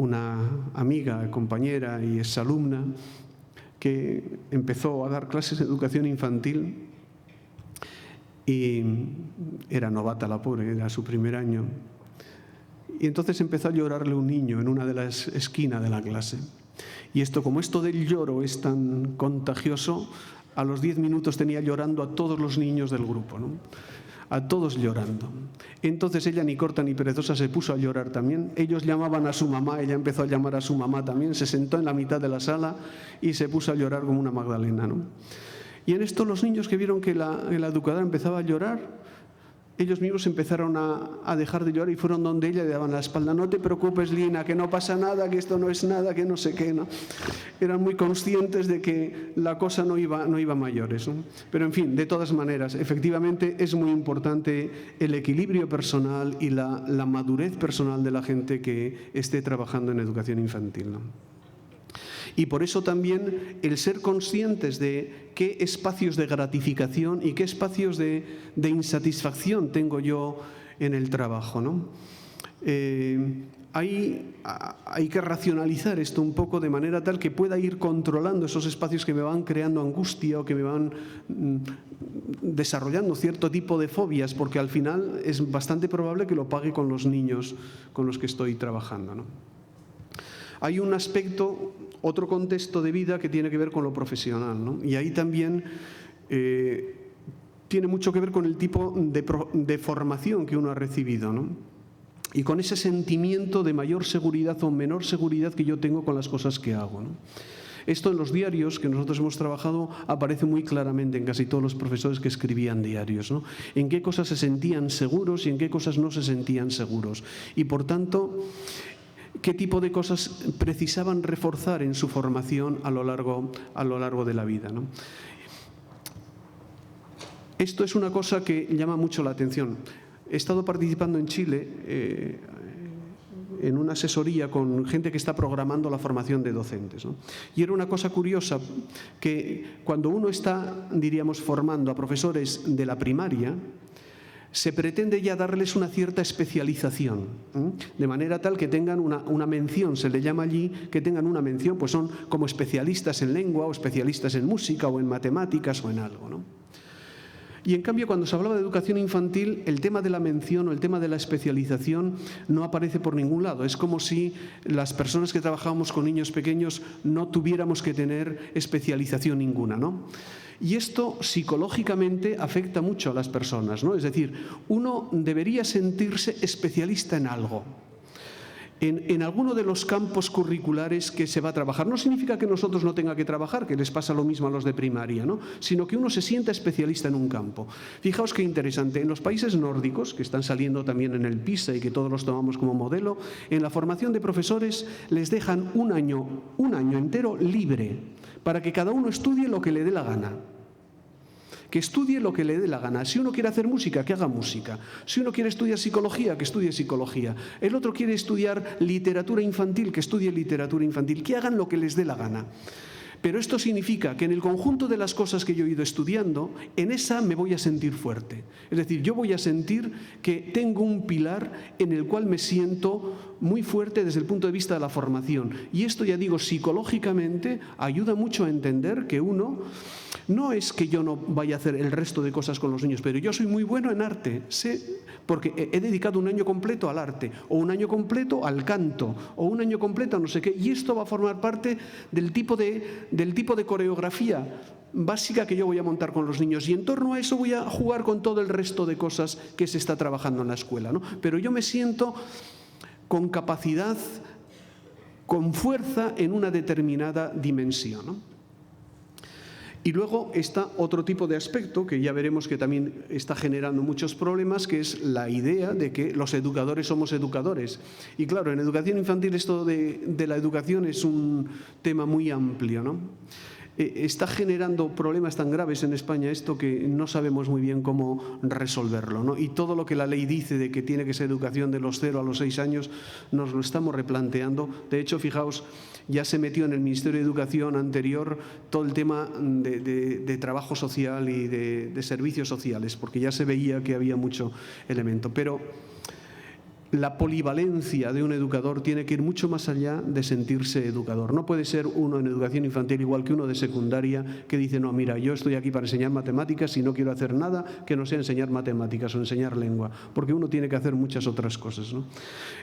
una amiga, compañera y exalumna que empezó a dar clases de educación infantil y era novata la pobre, era su primer año. Y entonces empezó a llorarle un niño en una de las esquinas de la clase. Y como esto del lloro es tan contagioso, a los 10 minutos tenía llorando a todos los niños del grupo, ¿no? A todos llorando. Entonces ella, ni corta ni perezosa, se puso a llorar también. Ellos llamaban a su mamá, ella empezó a llamar a su mamá también, se sentó en la mitad de la sala y se puso a llorar como una Magdalena, ¿no? Y en esto los niños que vieron que la educadora empezaba a llorar, ellos mismos empezaron a dejar de llorar y fueron donde ella, le daban la espalda. No te preocupes, Lina, que no pasa nada, que esto no es nada, que no sé qué, ¿no? Eran muy conscientes de que la cosa no iba a mayores, ¿no? Pero, en fin, de todas maneras, efectivamente es muy importante el equilibrio personal y la madurez personal de la gente que esté trabajando en educación infantil, ¿no? Y por eso también el ser conscientes de qué espacios de gratificación y qué espacios de insatisfacción tengo yo en el trabajo, ¿no? Hay que racionalizar esto un poco de manera tal que pueda ir controlando esos espacios que me van creando angustia o que me van desarrollando cierto tipo de fobias, porque al final es bastante probable que lo pague con los niños con los que estoy trabajando, ¿no? Hay un aspecto, otro contexto de vida que tiene que ver con lo profesional, ¿no? Y ahí también tiene mucho que ver con el tipo de formación que uno ha recibido, ¿no? Y con ese sentimiento de mayor seguridad o menor seguridad que yo tengo con las cosas que hago, ¿no? Esto en los diarios que nosotros hemos trabajado aparece muy claramente en casi todos los profesores que escribían diarios, ¿no? En qué cosas se sentían seguros y en qué cosas no se sentían seguros. Y por tanto, qué tipo de cosas precisaban reforzar en su formación a lo largo de la vida, ¿no? Esto es una cosa que llama mucho la atención. He estado participando en Chile en una asesoría con gente que está programando la formación de docentes, ¿no? Y era una cosa curiosa que cuando uno está, diríamos, formando a profesores de la primaria, se pretende ya darles una cierta especialización, de manera tal que tengan una mención, se le llama allí, que tengan una mención, pues son como especialistas en lengua o especialistas en música o en matemáticas o en algo, ¿no? Y en cambio, cuando se hablaba de educación infantil, el tema de la mención o el tema de la especialización no aparece por ningún lado. Es como si las personas que trabajamos con niños pequeños no tuviéramos que tener especialización ninguna, ¿no? Y esto psicológicamente afecta mucho a las personas, ¿no? Es decir, uno debería sentirse especialista en algo, en alguno de los campos curriculares que se va a trabajar. No significa que nosotros no tenga que trabajar, que les pasa lo mismo a los de primaria, ¿no? Sino que uno se sienta especialista en un campo. Fijaos qué interesante, en los países nórdicos, que están saliendo también en el PISA y que todos los tomamos como modelo, en la formación de profesores les dejan un año entero libre para que cada uno estudie lo que le dé la gana. Que estudie lo que le dé la gana. Si uno quiere hacer música, que haga música. Si uno quiere estudiar psicología, que estudie psicología. El otro quiere estudiar literatura infantil, que estudie literatura infantil. Que hagan lo que les dé la gana. Pero esto significa que en el conjunto de las cosas que yo he ido estudiando, en esa me voy a sentir fuerte. Es decir, yo voy a sentir que tengo un pilar en el cual me siento muy fuerte desde el punto de vista de la formación. Y esto, ya digo, psicológicamente ayuda mucho a entender que uno, no es que yo no vaya a hacer el resto de cosas con los niños, pero yo soy muy bueno en arte, sé, porque he dedicado un año completo al arte, o un año completo al canto, o un año completo a no sé qué, y esto va a formar parte del tipo de coreografía básica que yo voy a montar con los niños, y en torno a eso voy a jugar con todo el resto de cosas que se está trabajando en la escuela, ¿no? Pero yo me siento con capacidad, con fuerza en una determinada dimensión, ¿no? Y luego está otro tipo de aspecto que ya veremos que también está generando muchos problemas, que es la idea de que los educadores somos educadores. Y claro, en educación infantil esto de la educación es un tema muy amplio, ¿no? Está generando problemas tan graves en España esto que no sabemos muy bien cómo resolverlo, ¿no? Y todo lo que la ley dice de que tiene que ser educación de los 0 a los 6 años, nos lo estamos replanteando. De hecho, fijaos, ya se metió en el Ministerio de Educación anterior todo el tema de trabajo social y de servicios sociales, porque ya se veía que había mucho elemento. Pero la polivalencia de un educador tiene que ir mucho más allá de sentirse educador. No puede ser uno en educación infantil igual que uno de secundaria que dice, no, mira, yo estoy aquí para enseñar matemáticas y no quiero hacer nada que no sea enseñar matemáticas o enseñar lengua, porque uno tiene que hacer muchas otras cosas, ¿no?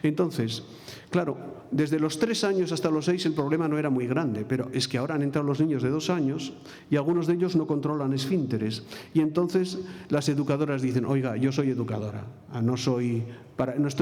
Entonces, claro, desde los 3 años hasta los 6 el problema no era muy grande, pero es que ahora han entrado los niños de 2 años y algunos de ellos no controlan esfínteres. Y entonces las educadoras dicen, oiga, yo soy educadora, no estoy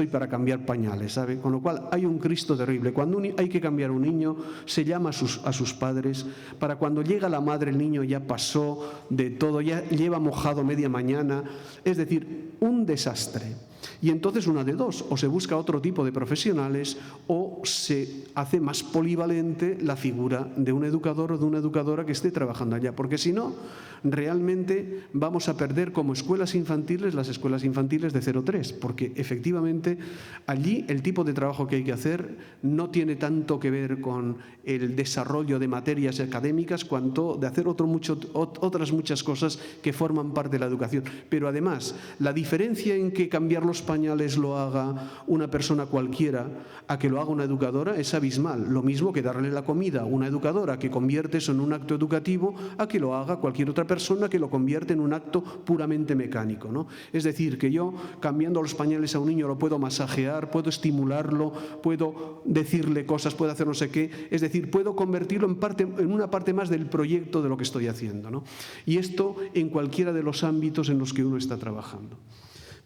para cambiar pañales, ¿sabe? Con lo cual hay un Cristo terrible. Cuando hay que cambiar un niño, se llama a sus padres. Para cuando llega la madre, el niño ya pasó de todo, ya lleva mojado media mañana. Es decir, un desastre. Y entonces una de dos, o se busca otro tipo de profesionales o se hace más polivalente la figura de un educador o de una educadora que esté trabajando allá, porque si no, realmente vamos a perder como escuelas infantiles las escuelas infantiles de 0-3, porque efectivamente allí el tipo de trabajo que hay que hacer no tiene tanto que ver con el desarrollo de materias académicas cuanto de hacer otras muchas cosas que forman parte de la educación. Pero además, la diferencia en que cambiar los pañales lo haga una persona cualquiera a que lo haga una educadora es abismal. Lo mismo que darle la comida a una educadora que convierte eso en un acto educativo a que lo haga cualquier otra persona que lo convierte en un acto puramente mecánico, ¿no? Es decir, que yo cambiando los pañales a un niño lo puedo masajear, puedo estimularlo, puedo decirle cosas, puedo hacer no sé qué, es decir, puedo convertirlo en una parte más del proyecto de lo que estoy haciendo, ¿no? Y esto en cualquiera de los ámbitos en los que uno está trabajando.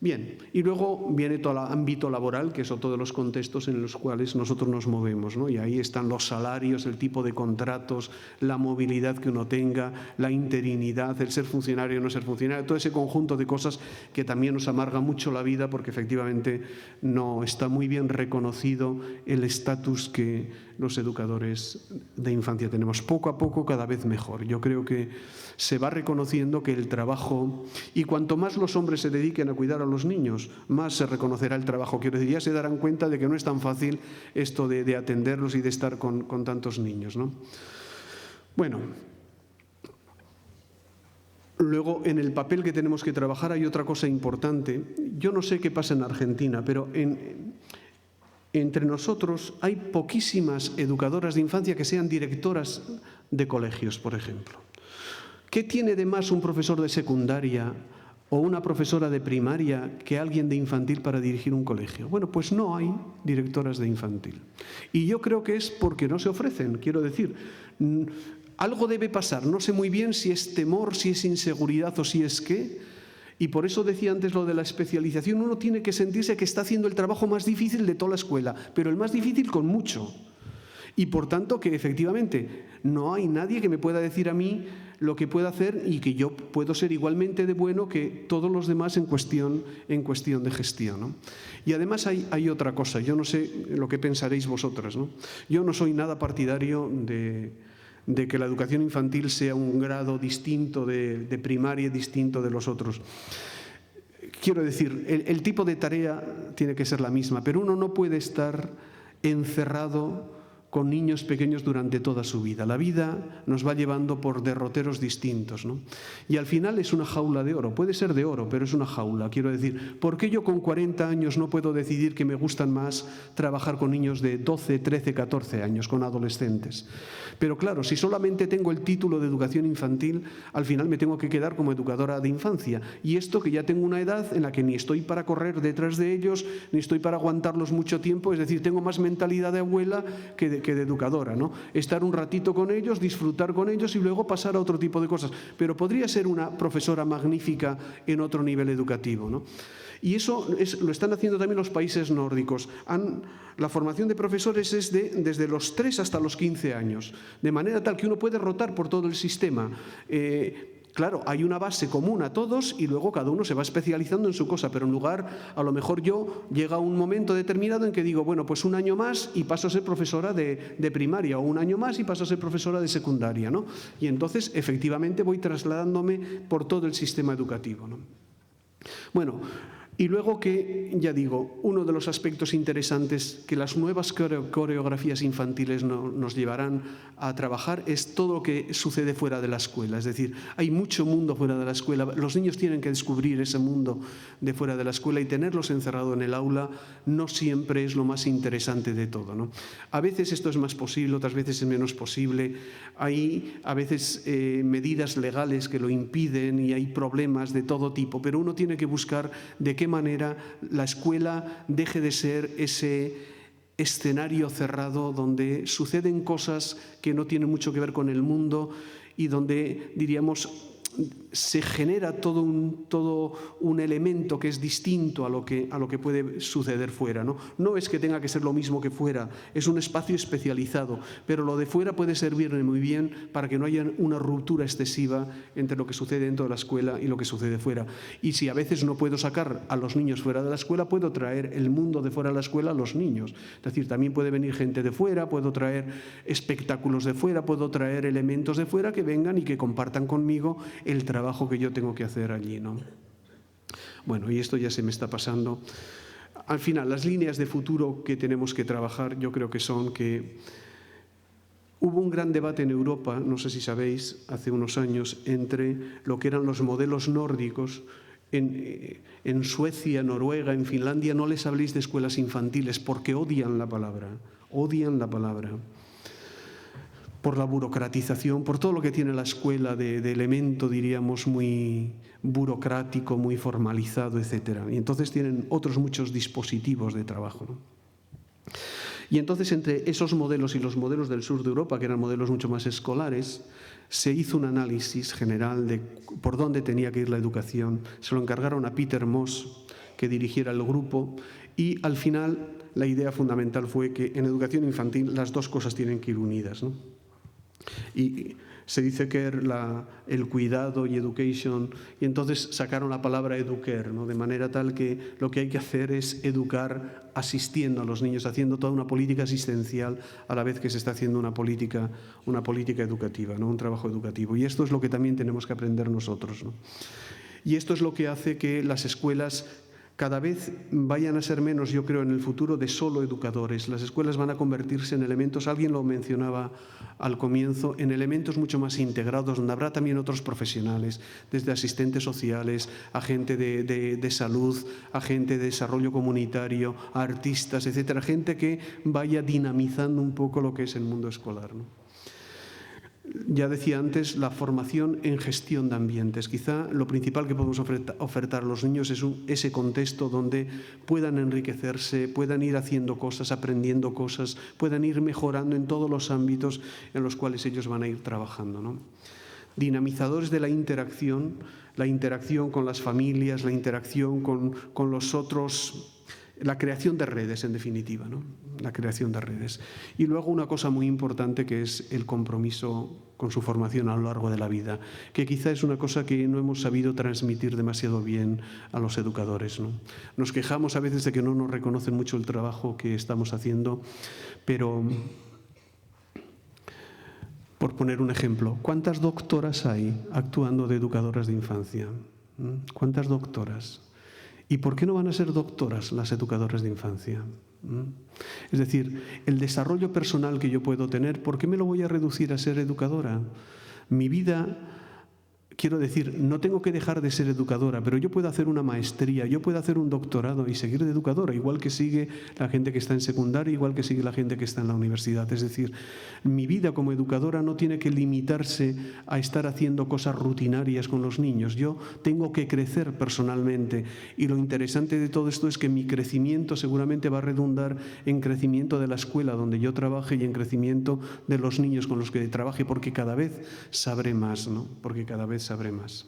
Bien, y luego viene todo el ámbito laboral, que es otro de los contextos en los cuales nosotros nos movemos, ¿no? Y ahí están los salarios, el tipo de contratos, la movilidad que uno tenga, la interinidad, el ser funcionario o no ser funcionario, todo ese conjunto de cosas que también nos amarga mucho la vida porque efectivamente no está muy bien reconocido el estatus que los educadores de infancia tenemos. Poco a poco cada vez mejor. Yo creo que se va reconociendo que el trabajo, y cuanto más los hombres se dediquen a cuidar a los niños, más se reconocerá el trabajo. Quiero decir, ya se darán cuenta de que no es tan fácil esto de atenderlos y de estar con tantos niños, ¿no? Bueno, luego en el papel que tenemos que trabajar hay otra cosa importante. Yo no sé qué pasa en Argentina, pero entre nosotros hay poquísimas educadoras de infancia que sean directoras de colegios, por ejemplo. ¿Qué tiene de más un profesor de secundaria o una profesora de primaria que alguien de infantil para dirigir un colegio? Bueno, pues no hay directoras de infantil. Y yo creo que es porque no se ofrecen. Quiero decir, algo debe pasar. No sé muy bien si es temor, si es inseguridad o si es qué. Y por eso decía antes lo de la especialización. Uno tiene que sentirse que está haciendo el trabajo más difícil de toda la escuela, pero el más difícil con mucho. Y por tanto que efectivamente no hay nadie que me pueda decir a mí lo que puedo hacer y que yo puedo ser igualmente de bueno que todos los demás en cuestión de gestión, ¿no? Y además hay otra cosa, yo no sé lo que pensaréis vosotras, ¿no? Yo no soy nada partidario de que la educación infantil sea un grado distinto de primaria y distinto de los otros. Quiero decir, el tipo de tarea tiene que ser la misma, pero uno no puede estar encerrado con niños pequeños durante toda su vida. La vida nos va llevando por derroteros distintos, ¿no? Y al final es una jaula de oro. Puede ser de oro, pero es una jaula. Quiero decir, ¿por qué yo con 40 años no puedo decidir que me gustan más trabajar con niños de 12, 13, 14 años, con adolescentes? Pero claro, si solamente tengo el título de educación infantil, al final me tengo que quedar como educadora de infancia. Y esto que ya tengo una edad en la que ni estoy para correr detrás de ellos, ni estoy para aguantarlos mucho tiempo, es decir, tengo más mentalidad de abuela que de educadora, ¿no? Estar un ratito con ellos, disfrutar con ellos y luego pasar a otro tipo de cosas. Pero podría ser una profesora magnífica en otro nivel educativo, ¿no? Y eso lo están haciendo también los países nórdicos. La formación de profesores es desde los 3 hasta los 15 años, de manera tal que uno puede rotar por todo el sistema. Claro, hay una base común a todos y luego cada uno se va especializando en su cosa, pero en lugar, a lo mejor llega un momento determinado en que digo, bueno, pues un año más y paso a ser profesora de primaria, o un año más y paso a ser profesora de secundaria, ¿no? Y entonces, efectivamente, voy trasladándome por todo el sistema educativo, ¿no? Bueno, Y luego que, ya digo, uno de los aspectos interesantes que las nuevas coreografías infantiles nos llevarán a trabajar es todo lo que sucede fuera de la escuela. Es decir, hay mucho mundo fuera de la escuela. Los niños tienen que descubrir ese mundo de fuera de la escuela y tenerlos encerrado en el aula no siempre es lo más interesante de todo, ¿no? A veces esto es más posible, otras veces es menos posible. Hay a veces medidas legales que lo impiden y hay problemas de todo tipo, pero uno tiene que buscar de qué manera la escuela deje de ser ese escenario cerrado donde suceden cosas que no tienen mucho que ver con el mundo y donde, diríamos, se genera todo un elemento que es distinto a lo que puede suceder fuera, ¿no? No es que tenga que ser lo mismo que fuera, es un espacio especializado, pero lo de fuera puede servirle muy bien para que no haya una ruptura excesiva entre lo que sucede dentro de la escuela y lo que sucede fuera. Y si a veces no puedo sacar a los niños fuera de la escuela, puedo traer el mundo de fuera de la escuela a los niños. Es decir, también puede venir gente de fuera, puedo traer espectáculos de fuera, puedo traer elementos de fuera que vengan y que compartan conmigo el trabajo que yo tengo que hacer allí, ¿no? Bueno, y esto ya se me está pasando. Al final, las líneas de futuro que tenemos que trabajar, yo creo que son que hubo un gran debate en Europa, no sé si sabéis, hace unos años, entre lo que eran los modelos nórdicos. En Suecia, Noruega, en Finlandia, no les habléis de escuelas infantiles porque odian la palabra, por la burocratización, por todo lo que tiene la escuela de elemento, diríamos, muy burocrático, muy formalizado, etc. Y entonces tienen otros muchos dispositivos de trabajo, ¿no? Y entonces entre esos modelos y los modelos del sur de Europa, que eran modelos mucho más escolares, se hizo un análisis general de por dónde tenía que ir la educación. Se lo encargaron a Peter Moss, que dirigiera el grupo, y al final la idea fundamental fue que en educación infantil las dos cosas tienen que ir unidas, ¿no? Y se dice que el cuidado y education, y entonces sacaron la palabra educare, ¿no? De manera tal que lo que hay que hacer es educar asistiendo a los niños, haciendo toda una política asistencial a la vez que se está haciendo una política educativa, ¿no? Un trabajo educativo. Y esto es lo que también tenemos que aprender nosotros, ¿no? Y esto es lo que hace que las escuelas cada vez vayan a ser menos, yo creo, en el futuro de solo educadores. Las escuelas van a convertirse en elementos, alguien lo mencionaba al comienzo, en elementos mucho más integrados, donde habrá también otros profesionales, desde asistentes sociales, a gente de salud, a gente de desarrollo comunitario, a artistas, etcétera, gente que vaya dinamizando un poco lo que es el mundo escolar, ¿no? Ya decía antes, la formación en gestión de ambientes. Quizá lo principal que podemos ofertar a los niños es ese contexto donde puedan enriquecerse, puedan ir haciendo cosas, aprendiendo cosas, puedan ir mejorando en todos los ámbitos en los cuales ellos van a ir trabajando, ¿no? Dinamizadores de la interacción con las familias, la interacción con los otros. La creación de redes, en definitiva, ¿no? La creación de redes. Y luego una cosa muy importante que es el compromiso con su formación a lo largo de la vida, que quizá es una cosa que no hemos sabido transmitir demasiado bien a los educadores, ¿no? Nos quejamos a veces de que no nos reconocen mucho el trabajo que estamos haciendo, pero, por poner un ejemplo, ¿cuántas doctoras hay actuando de educadoras de infancia? ¿Cuántas doctoras? ¿Y por qué no van a ser doctoras las educadoras de infancia? Es decir, el desarrollo personal que yo puedo tener, ¿por qué me lo voy a reducir a ser educadora? Mi vida, quiero decir, no tengo que dejar de ser educadora, pero yo puedo hacer una maestría, yo puedo hacer un doctorado y seguir de educadora, igual que sigue la gente que está en secundaria, igual que sigue la gente que está en la universidad. Es decir, mi vida como educadora no tiene que limitarse a estar haciendo cosas rutinarias con los niños. Yo tengo que crecer personalmente y lo interesante de todo esto es que mi crecimiento seguramente va a redundar en crecimiento de la escuela donde yo trabaje y en crecimiento de los niños con los que trabaje, porque cada vez sabré más, ¿no? Porque cada vez sabré más.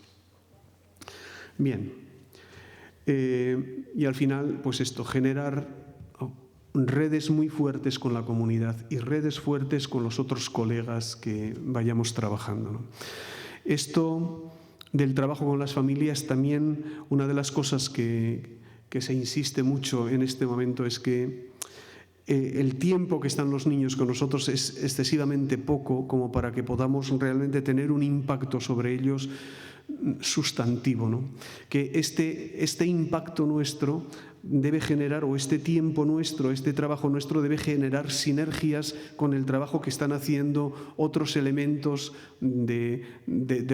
Bien. Y al final, pues esto, generar redes muy fuertes con la comunidad y redes fuertes con los otros colegas que vayamos trabajando, ¿no? Esto del trabajo con las familias, también una de las cosas que se insiste mucho en este momento es que el tiempo que están los niños con nosotros es excesivamente poco como para que podamos realmente tener un impacto sobre ellos sustantivo, ¿no? Que este impacto nuestro debe generar, o este tiempo nuestro, este trabajo nuestro debe generar sinergias con el trabajo que están haciendo otros elementos de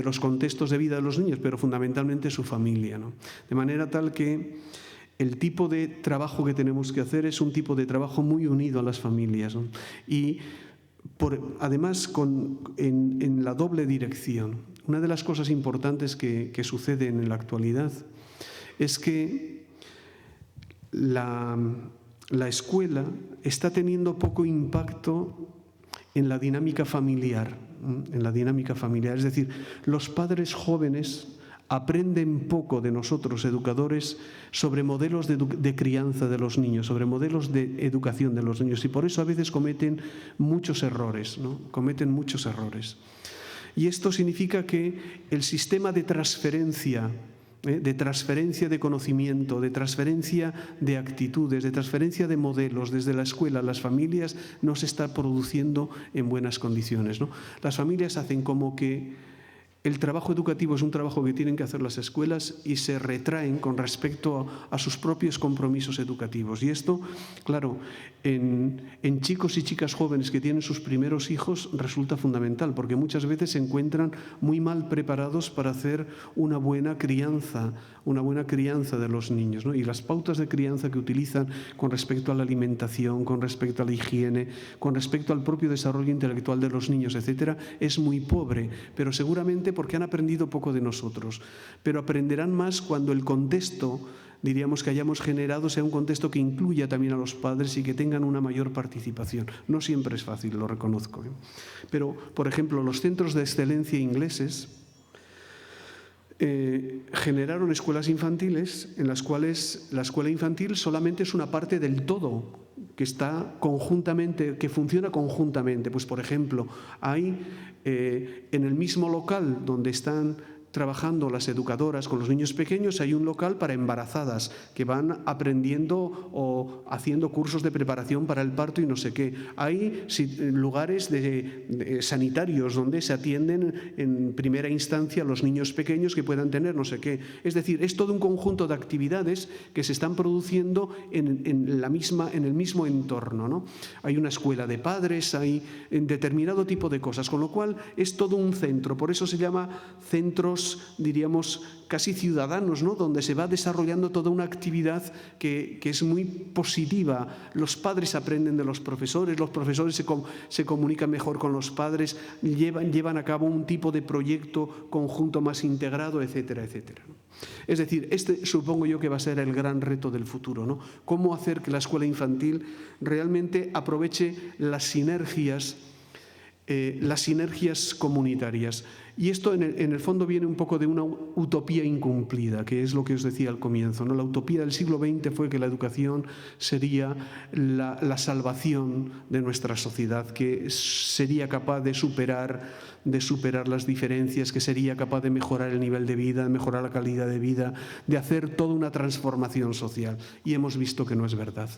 los contextos de vida de los niños, pero fundamentalmente su familia, ¿no? De manera tal que el tipo de trabajo que tenemos que hacer es un tipo de trabajo muy unido a las familias, ¿no? Y además en la doble dirección. Una de las cosas importantes que suceden en la actualidad es que la escuela está teniendo poco impacto en la dinámica familiar, Es decir, los padres jóvenes aprenden poco de nosotros, educadores, sobre modelos de crianza de los niños, sobre modelos de educación de los niños, y por eso a veces cometen muchos errores, ¿no? Cometen muchos errores. Y esto significa que el sistema de transferencia de conocimiento, de transferencia de actitudes, de transferencia de modelos desde la escuela a las familias no se está produciendo en buenas condiciones, ¿no? Las familias hacen como que el trabajo educativo es un trabajo que tienen que hacer las escuelas y se retraen con respecto a sus propios compromisos educativos. Y esto, claro, en chicos y chicas jóvenes que tienen sus primeros hijos resulta fundamental, porque muchas veces se encuentran muy mal preparados para hacer una buena crianza de los niños, ¿no? Y las pautas de crianza que utilizan con respecto a la alimentación, con respecto a la higiene, con respecto al propio desarrollo intelectual de los niños, etcétera, es muy pobre, pero seguramente porque han aprendido poco de nosotros. Pero aprenderán más cuando el contexto, diríamos, que hayamos generado sea un contexto que incluya también a los padres y que tengan una mayor participación. No siempre es fácil, lo reconozco, ¿eh? Pero, por ejemplo, los centros de excelencia ingleses generaron escuelas infantiles en las cuales la escuela infantil solamente es una parte del todo, que está conjuntamente, que funciona conjuntamente. Pues, por ejemplo, hay en el mismo local donde están trabajando las educadoras con los niños pequeños, hay un local para embarazadas que van aprendiendo o haciendo cursos de preparación para el parto y no sé qué. Hay lugares sanitarios donde se atienden en primera instancia a los niños pequeños que puedan tener no sé qué. Es decir, es todo un conjunto de actividades que se están produciendo en el mismo entorno, ¿no? Hay una escuela de padres, hay determinado tipo de cosas, con lo cual es todo un centro. Por eso se llama centros, diríamos, casi ciudadanos, ¿no? Donde se va desarrollando toda una actividad que es muy positiva. Los padres aprenden de los profesores se comunican mejor con los padres, llevan a cabo un tipo de proyecto conjunto más integrado, etcétera, etcétera, ¿no? Es decir, supongo yo que va a ser el gran reto del futuro, ¿no? Cómo hacer que la escuela infantil realmente aproveche las sinergias comunitarias. Y esto en el fondo viene un poco de una utopía incumplida, que es lo que os decía al comienzo, ¿no? La utopía del siglo XX fue que la educación sería la salvación de nuestra sociedad, que sería capaz de superar las diferencias, que sería capaz de mejorar el nivel de vida, de mejorar la calidad de vida, de hacer toda una transformación social. Y hemos visto que no es verdad.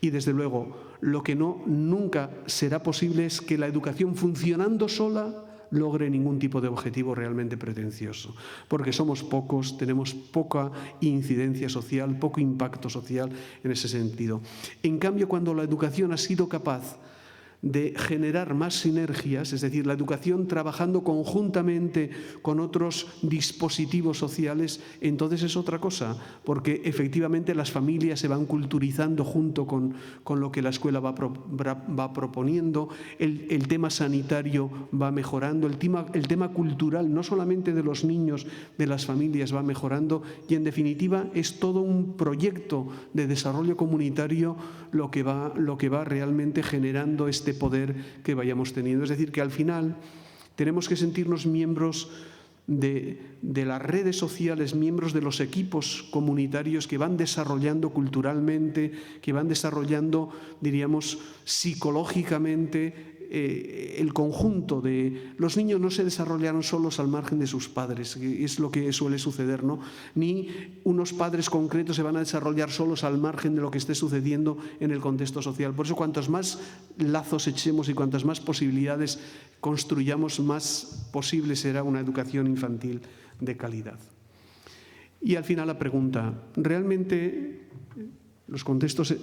Y desde luego, lo que nunca será posible es que la educación funcionando sola logre ningún tipo de objetivo realmente pretencioso, porque somos pocos, tenemos poca incidencia social, poco impacto social en ese sentido. En cambio, cuando la educación ha sido capaz de generar más sinergias, es decir, la educación trabajando conjuntamente con otros dispositivos sociales, entonces es otra cosa, porque efectivamente las familias se van culturizando junto con lo que la escuela va proponiendo, el tema sanitario va mejorando, el tema cultural, no solamente de los niños, de las familias, va mejorando, y en definitiva es todo un proyecto de desarrollo comunitario lo que va realmente generando este poder que vayamos teniendo. Es decir, que al final tenemos que sentirnos miembros de las redes sociales, miembros de los equipos comunitarios que van desarrollando culturalmente, que van desarrollando, diríamos, psicológicamente el conjunto de... Los niños no se desarrollaron solos al margen de sus padres, que es lo que suele suceder, ¿no? Ni unos padres concretos se van a desarrollar solos al margen de lo que esté sucediendo en el contexto social. Por eso, cuantos más lazos echemos y cuantas más posibilidades construyamos, más posible será una educación infantil de calidad. Y al final la pregunta, ¿realmente los contextos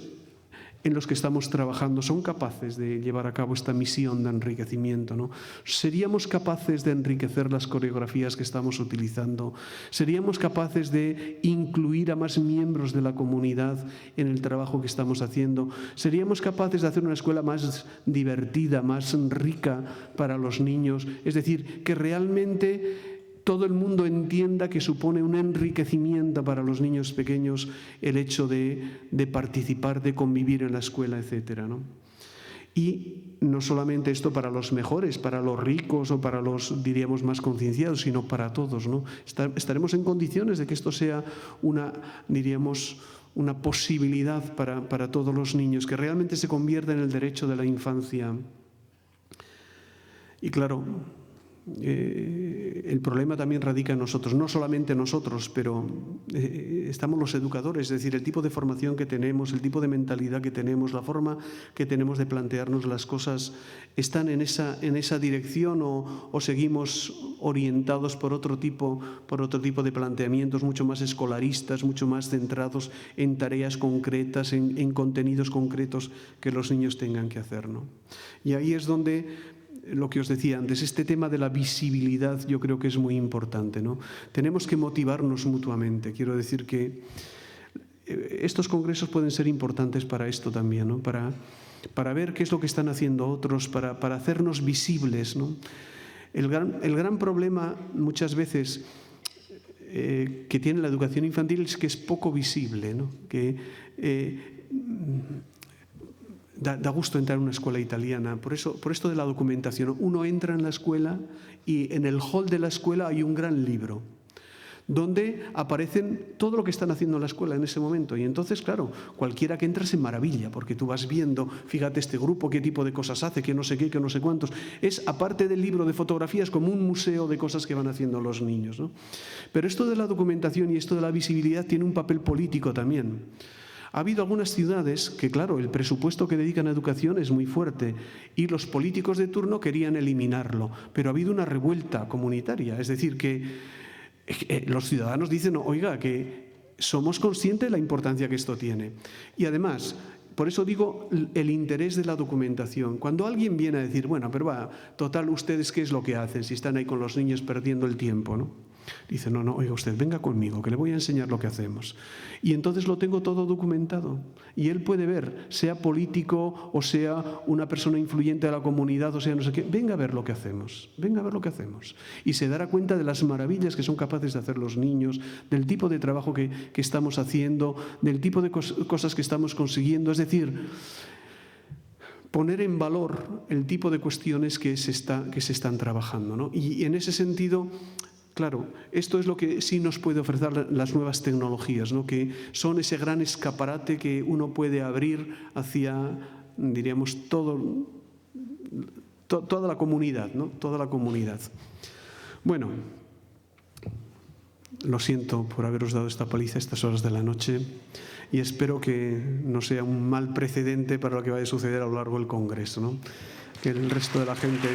en los que estamos trabajando son capaces de llevar a cabo esta misión de enriquecimiento, ¿no? ¿Seríamos capaces de enriquecer las coreografías que estamos utilizando? ¿Seríamos capaces de incluir a más miembros de la comunidad en el trabajo que estamos haciendo? ¿Seríamos capaces de hacer una escuela más divertida, más rica para los niños? Es decir, que realmente todo el mundo entienda que supone un enriquecimiento para los niños pequeños el hecho de participar, de convivir en la escuela, etcétera, ¿no? Y no solamente esto para los mejores, para los ricos o para los, diríamos, más concienciados, sino para todos, ¿no? Estaremos en condiciones de que esto sea una, diríamos, una posibilidad para todos los niños, que realmente se convierta en el derecho de la infancia. Y claro, el problema también radica en nosotros, no solamente nosotros, pero estamos los educadores, es decir, el tipo de formación que tenemos, el tipo de mentalidad que tenemos, la forma que tenemos de plantearnos las cosas, ¿están en esa dirección o seguimos orientados por otro tipo de planteamientos mucho más escolaristas, mucho más centrados en tareas concretas, en contenidos concretos que los niños tengan que hacer, ¿no? Y ahí es donde lo que os decía antes, este tema de la visibilidad yo creo que es muy importante, ¿no? Tenemos que motivarnos mutuamente. Quiero decir que estos congresos pueden ser importantes para esto también, ¿no? Para ver qué es lo que están haciendo otros, para hacernos visibles, ¿no? El gran problema muchas veces que tiene la educación infantil es que es poco visible, ¿no? Da gusto entrar en una escuela italiana, por esto de la documentación. Uno entra en la escuela y en el hall de la escuela hay un gran libro donde aparecen todo lo que están haciendo en la escuela en ese momento. Y entonces, claro, cualquiera que entra se maravilla, porque tú vas viendo, fíjate este grupo, qué tipo de cosas hace, qué no sé qué, qué no sé cuántos. Es, aparte del libro de fotografías, como un museo de cosas que van haciendo los niños, ¿no? Pero esto de la documentación y esto de la visibilidad tiene un papel político también. Ha habido algunas ciudades que, claro, el presupuesto que dedican a educación es muy fuerte y los políticos de turno querían eliminarlo, pero ha habido una revuelta comunitaria, es decir, que los ciudadanos dicen, oiga, que somos conscientes de la importancia que esto tiene. Y además, por eso digo el interés de la documentación. Cuando alguien viene a decir, bueno, pero va, total, ¿ustedes qué es lo que hacen si están ahí con los niños perdiendo el tiempo, ¿no? Dice, no, oiga usted, venga conmigo, que le voy a enseñar lo que hacemos. Y entonces lo tengo todo documentado. Y él puede ver, sea político o sea una persona influyente de la comunidad, o sea no sé qué, venga a ver lo que hacemos, venga a ver lo que hacemos. Y se dará cuenta de las maravillas que son capaces de hacer los niños, del tipo de trabajo que estamos haciendo, del tipo de cosas que estamos consiguiendo. Es decir, poner en valor el tipo de cuestiones que se están trabajando, ¿no? Y en ese sentido, claro, esto es lo que sí nos puede ofrecer las nuevas tecnologías, ¿no? Que son ese gran escaparate que uno puede abrir hacia, diríamos, toda la comunidad, ¿no? Toda la comunidad. Bueno, lo siento por haberos dado esta paliza a estas horas de la noche y espero que no sea un mal precedente para lo que vaya a suceder a lo largo del Congreso, ¿no? Que el resto de la gente